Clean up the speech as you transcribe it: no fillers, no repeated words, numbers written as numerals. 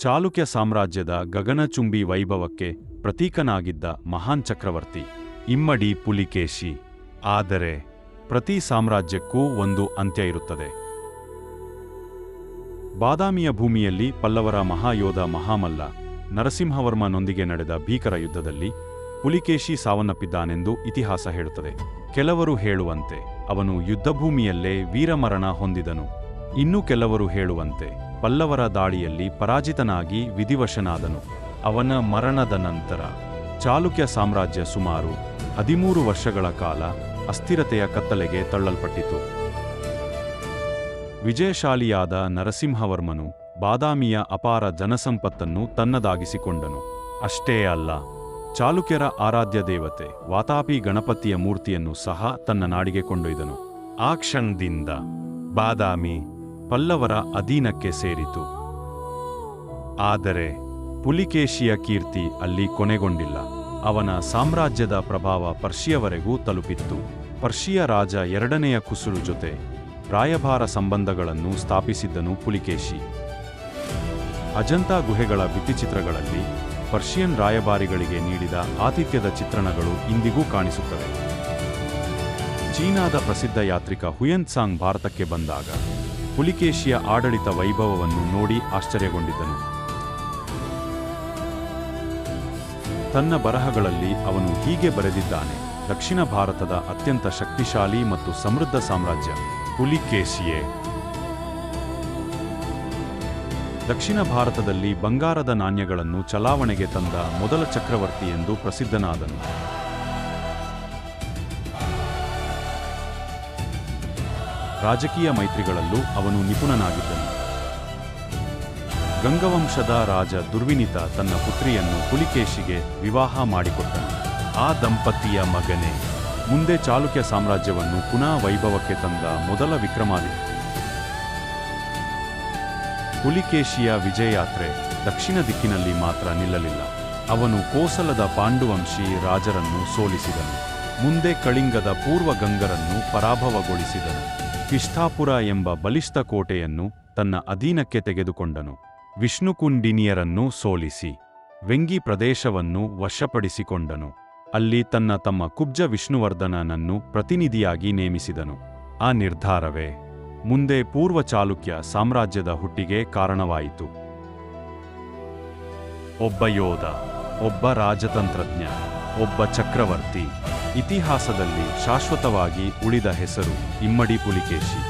ಚಾಲುಕ್ಯ ಸಾಮ್ರಾಜ್ಯದ ಗಗನಚುಂಬಿ ವೈಭವಕ್ಕೆ ಪ್ರತೀಕನಾಗಿದ್ದ ಮಹಾನ್ ಚಕ್ರವರ್ತಿ ಇಮ್ಮಡಿ ಪುಲಿಕೇಶಿ. ಆದರೆ ಪ್ರತಿ ಸಾಮ್ರಾಜ್ಯಕ್ಕೂ ಒಂದು ಅಂತ್ಯ ಇರುತ್ತದೆ. ಬಾದಾಮಿಯ ಭೂಮಿಯಲ್ಲಿ ಪಲ್ಲವರ ಮಹಾಯೋಧ ಮಹಾಮಲ್ಲ ನರಸಿಂಹವರ್ಮನೊಂದಿಗೆ ನಡೆದ ಭೀಕರ ಯುದ್ಧದಲ್ಲಿ ಪುಲಿಕೇಶಿ ಸಾವನ್ನಪ್ಪಿದ್ದಾನೆಂದು ಇತಿಹಾಸ ಹೇಳುತ್ತದೆ. ಕೆಲವರು ಹೇಳುವಂತೆ ಅವನು ಯುದ್ಧಭೂಮಿಯಲ್ಲೇ ವೀರಮರಣ ಹೊಂದಿದನು. ಇನ್ನು ಕೆಲವರು ಹೇಳುವಂತೆ ಪಲ್ಲವರ ದಾಳಿಯಲ್ಲಿ ಪರಾಜಿತನಾಗಿ ವಿಧಿವಶನಾದನು. ಅವನ ಮರಣದ ನಂತರ ಚಾಲುಕ್ಯ ಸಾಮ್ರಾಜ್ಯ ಸುಮಾರು 13 ವರ್ಷಗಳ ಕಾಲ ಅಸ್ಥಿರತೆಯ ಕತ್ತಲೆಗೆ ತಳ್ಳಲ್ಪಟ್ಟಿತು. ವಿಜಯಶಾಲಿಯಾದ ನರಸಿಂಹವರ್ಮನು ಬಾದಾಮಿಯ ಅಪಾರ ಜನಸಂಪತ್ತನ್ನು ತನ್ನದಾಗಿಸಿಕೊಂಡನು. ಅಷ್ಟೇ ಅಲ್ಲ, ಚಾಲುಕ್ಯರ ಆರಾಧ್ಯ ದೇವತೆ ವಾತಾಪಿ ಗಣಪತಿಯ ಮೂರ್ತಿಯನ್ನು ಸಹ ತನ್ನ ನಾಡಿಗೆ ಕೊಂಡೊಯ್ದನು. ಆ ಕ್ಷಣದಿಂದ ಬಾದಾಮಿ ಪಲ್ಲವರ ಅಧೀನಕ್ಕೆ ಸೇರಿತು. ಆದರೆ ಪುಲಿಕೇಶಿಯ ಕೀರ್ತಿ ಅಲ್ಲಿ ಕೊನೆಗೊಂಡಿಲ್ಲ. ಅವನ ಸಾಮ್ರಾಜ್ಯದ ಪ್ರಭಾವ ಪರ್ಷಿಯವರೆಗೂ ತಲುಪಿತ್ತು. ಪರ್ಷಿಯ ರಾಜ ಎರಡನೆಯ ಕುಸುರು ಜೊತೆ ರಾಯಭಾರ ಸಂಬಂಧಗಳನ್ನು ಸ್ಥಾಪಿಸಿದ್ದನು ಪುಲಿಕೇಶಿ. ಅಜಂತಾ ಗುಹೆಗಳ ಭಿತ್ತಿಚಿತ್ರಗಳಲ್ಲಿ ಪರ್ಷಿಯನ್ ರಾಯಭಾರಿಗಳಿಗೆ ನೀಡಿದ ಆತಿಥ್ಯದ ಚಿತ್ರಣಗಳು ಇಂದಿಗೂ ಕಾಣಿಸುತ್ತವೆ. ಚೀನಾದ ಪ್ರಸಿದ್ಧ ಯಾತ್ರಿಕ ಹುಯೆನ್ತ್ಸಾಂಗ್ ಭಾರತಕ್ಕೆ ಬಂದಾಗ ಪುಲಿಕೇಶಿಯ ಆಡಳಿತ ವೈಭವವನ್ನು ನೋಡಿ ಆಶ್ಚರ್ಯಗೊಂಡಿದ್ದನು. ತನ್ನ ಬರಹಗಳಲ್ಲಿ ಅವನು ಹೀಗೆ ಬರೆದಿದ್ದಾನೆ: ದಕ್ಷಿಣ ಭಾರತದ ಅತ್ಯಂತ ಶಕ್ತಿಶಾಲಿ ಮತ್ತು ಸಮೃದ್ಧ ಸಾಮ್ರಾಜ್ಯ ಪುಲಿಕೇಶಿಯೇ. ದಕ್ಷಿಣ ಭಾರತದಲ್ಲಿ ಬಂಗಾರದ ನಾಣ್ಯಗಳನ್ನು ಚಲಾವಣೆಗೆ ತಂದ ಮೊದಲ ಚಕ್ರವರ್ತಿ ಎಂದು ಪ್ರಸಿದ್ಧನಾದನು. ರಾಜಕೀಯ ಮೈತ್ರಿಗಳಲ್ಲೂ ಅವನು ನಿಪುಣನಾಗಿದ್ದನು. ಗಂಗವಂಶದ ರಾಜ ದುರ್ವಿನಿತ ತನ್ನ ಪುತ್ರಿಯನ್ನು ಪುಲಿಕೇಶಿಗೆ ವಿವಾಹ ಮಾಡಿಕೊಟ್ಟನು. ಆ ದಂಪತಿಯ ಮಗನೇ ಮುಂದೆ ಚಾಲುಕ್ಯ ಸಾಮ್ರಾಜ್ಯವನ್ನು ಪುನಃ ವೈಭವಕ್ಕೆ ತಂದ ಮೊದಲ ವಿಕ್ರಮಾದಿತ್ಯ. ಪುಲಿಕೇಶಿಯ ವಿಜಯಯಾತ್ರೆ ದಕ್ಷಿಣ ದಿಕ್ಕಿನಲ್ಲಿ ಮಾತ್ರ ನಿಲ್ಲಲಿಲ್ಲ. ಅವನು ಕೋಸಲದ ಪಾಂಡುವಂಶಿ ರಾಜರನ್ನು ಸೋಲಿಸಿದನು. ಮುಂದೆ ಕಳಿಂಗದ ಪೂರ್ವ ಗಂಗರನ್ನು ಪರಾಭವಗೊಳಿಸಿದನು. ಕಿಷ್ಠಾಪುರ ಎಂಬ ಬಲಿಷ್ಠ ಕೋಟೆಯನ್ನು ತನ್ನ ಅಧೀನಕ್ಕೆ ತೆಗೆದುಕೊಂಡನು. ವಿಷ್ಣುಕುಂಡಿನಿಯರನ್ನು ಸೋಲಿಸಿ ವೆಂಗಿ ಪ್ರದೇಶವನ್ನು ವಶಪಡಿಸಿಕೊಂಡನು. ಅಲ್ಲಿ ತನ್ನ ತಮ್ಮ ಕುಬ್ಜ ವಿಷ್ಣುವರ್ಧನನನ್ನು ಪ್ರತಿನಿಧಿಯಾಗಿ ನೇಮಿಸಿದನು. ಆ ನಿರ್ಧಾರವೇ ಮುಂದೆ ಪೂರ್ವ ಚಾಲುಕ್ಯ ಸಾಮ್ರಾಜ್ಯದ ಹುಟ್ಟಿಗೆ ಕಾರಣವಾಯಿತು. ಒಬ್ಬ ಯೋಧ, ಒಬ್ಬ ರಾಜತಂತ್ರಜ್ಞ, ಒಬ್ಬ ಚಕ್ರವರ್ತಿ. ಇತಿಹಾಸದಲ್ಲಿ ಶಾಶ್ವತವಾಗಿ ಉಳಿದ ಹೆಸರು ಇಮ್ಮಡಿ ಪುಲಿಕೇಶಿ.